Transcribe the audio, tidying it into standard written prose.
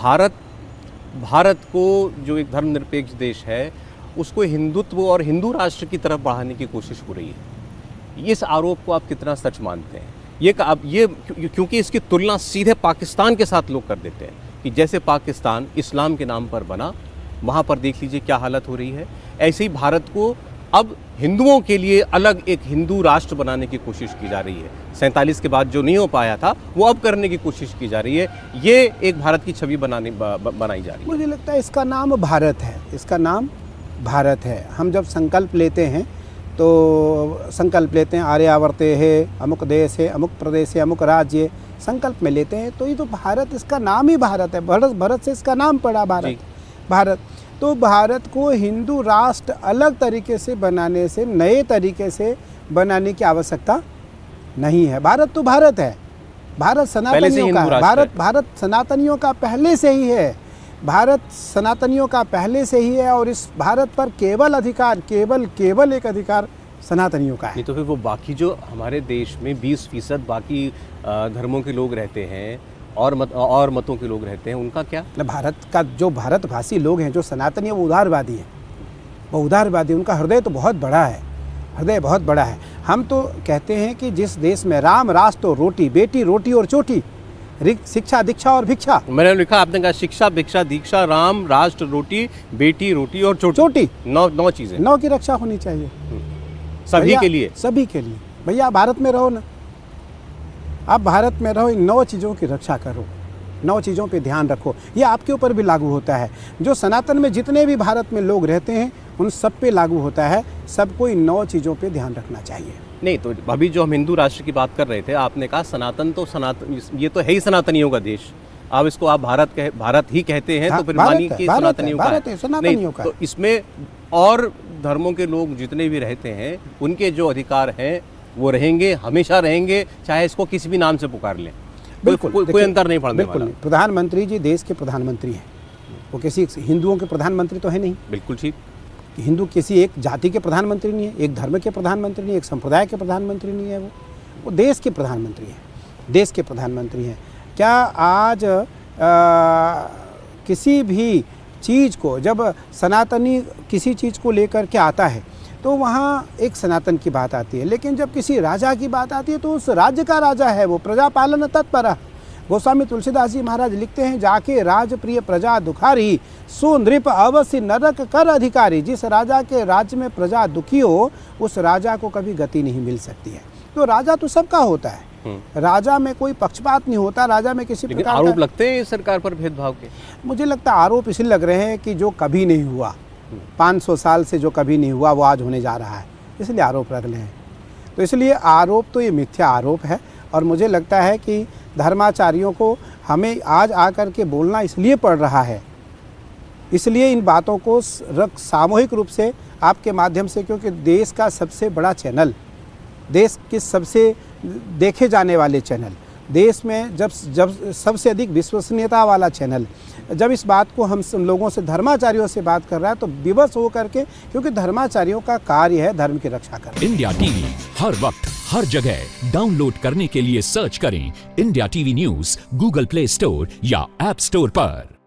भारत को जो एक धर्मनिरपेक्ष देश है, उसको हिंदुत्व और हिंदू राष्ट्र की तरफ बढ़ाने की कोशिश हो रही है। इस आरोप को आप कितना सच मानते हैं? ये क्योंकि इसकी तुलना सीधे पाकिस्तान के साथ लोग कर देते हैं कि जैसे पाकिस्तान इस्लाम के नाम पर बना, वहाँ पर देख लीजिए क्या हालत हो रही है। ऐसे ही भारत को अब हिंदुओं के लिए अलग एक हिंदू राष्ट्र बनाने की कोशिश की जा रही है। 47 के बाद जो नहीं हो पाया था वो अब करने की कोशिश की जा रही है। ये एक भारत की छवि बनाई जा रही है। मुझे लगता है इसका नाम भारत है, इसका नाम भारत है। हम जब संकल्प लेते हैं तो संकल्प लेते हैं आर्यावर्ते है, अमुक देश है, अमुक प्रदेश है, अमुक राज्य, संकल्प में लेते हैं तो ये तो भारत, इसका नाम ही भारत है। भारत से इसका नाम पड़ा भारत। तो भारत को हिंदू राष्ट्र अलग तरीके से बनाने से, नए तरीके से बनाने की आवश्यकता नहीं है। भारत तो भारत है, भारत सनातनियों का है, भारत सनातनियों का पहले से ही है, भारत सनातनियों का पहले से ही है। और इस भारत पर केवल अधिकार, केवल एक अधिकार सनातनियों का है। नहीं तो फिर वो बाकी जो हमारे देश में 20% बाकी धर्मों के लोग रहते हैं और मतों के लोग रहते हैं, उनका क्या? भारत का जो भारतवासी लोग हैं, जो सनातनी है, वो उदारवादी हैं, वो उदारवादी। उनका हृदय तो बहुत बड़ा है, हृदय बहुत बड़ा है। हम तो कहते हैं कि जिस देश में राम राष्ट्र और रोटी, बेटी रोटी और चोटी, शिक्षा दीक्षा और भिक्षा। मैंने लिखा, आपने कहा शिक्षा भिक्षा दीक्षा राम राष्ट्र रोटी बेटी रोटी और चोटी। 9 चीजें, 9 की रक्षा होनी चाहिए सभी के लिए, सभी के लिए। भैया आप भारत में रहो ना, आप भारत में रहो, इन 9 चीज़ों की रक्षा करो, 9 चीज़ों पे ध्यान रखो। ये आपके ऊपर भी लागू होता है। जो सनातन में जितने भी भारत में लोग रहते हैं उन सब पे लागू होता है। सबको इन 9 चीज़ों पे ध्यान रखना चाहिए। नहीं तो अभी जो हम हिंदू राष्ट्र की बात कर रहे थे, आपने कहा सनातन, तो सनातन ये तो है ही सनातनियों का देश। अब इसको आप भारत ही कहते हैं, तो फिर मानिए कि सनातनियों का। तो इसमें और धर्मों के लोग जितने भी रहते हैं उनके जो अधिकार हैं वो रहेंगे, हमेशा रहेंगे, चाहे इसको किसी भी नाम से पुकार लें। बिल्कुल कोई अंतर नहीं पड़ने वाला। प्रधानमंत्री जी देश के प्रधानमंत्री हैं, वो किसी हिंदुओं के प्रधानमंत्री तो है नहीं। बिल्कुल ठीक। हिंदू किसी एक जाति के प्रधानमंत्री नहीं है, एक धर्म के प्रधानमंत्री नहीं है, एक संप्रदाय के प्रधानमंत्री नहीं है। वो देश के प्रधानमंत्री हैं, देश के प्रधानमंत्री हैं। क्या आज किसी भी चीज़ को, जब सनातनी किसी चीज़ को लेकर के आता है तो वहाँ एक सनातन की बात आती है, लेकिन जब किसी राजा की बात आती है तो उस राज्य का राजा है वो, प्रजा पालन तत्पर। गोस्वामी तुलसीदास जी महाराज लिखते हैं, जाके राज प्रिय प्रजा दुखारी, सो नृप अवश्य नरक कर अधिकारी। जिस राजा के राज्य में प्रजा दुखी हो, उस राजा को कभी गति नहीं मिल सकती है। तो राजा तो सबका होता है, राजा में कोई पक्षपात नहीं होता, राजा में किसी प्रकार आरोप लगते हैं सरकार पर भेदभाव के। मुझे लगता है आरोप इसलिए लग रहे हैं कि जो कभी नहीं हुआ, 500 साल से जो कभी नहीं हुआ वो आज होने जा रहा है, इसलिए आरोप लग रहे हैं। तो इसलिए आरोप तो ये मिथ्या आरोप है। और मुझे लगता है कि धर्माचार्यों को हमें आज आकर के बोलना इसलिए पड़ रहा है, इसलिए इन बातों को सामूहिक रूप से आपके माध्यम से, क्योंकि देश का सबसे बड़ा चैनल, देश के सबसे देखे जाने वाले चैनल, देश में जब सबसे अधिक विश्वसनीयता वाला चैनल, जब इस बात को हम लोगों से, धर्माचार्यों से बात कर रहा है तो विवश हो करके, क्योंकि धर्माचार्यों का कार्य है धर्म की रक्षा करना। इंडिया टीवी हर वक्त हर जगह डाउनलोड करने के लिए सर्च करें India TV news Google play store या ऐप स्टोर पर।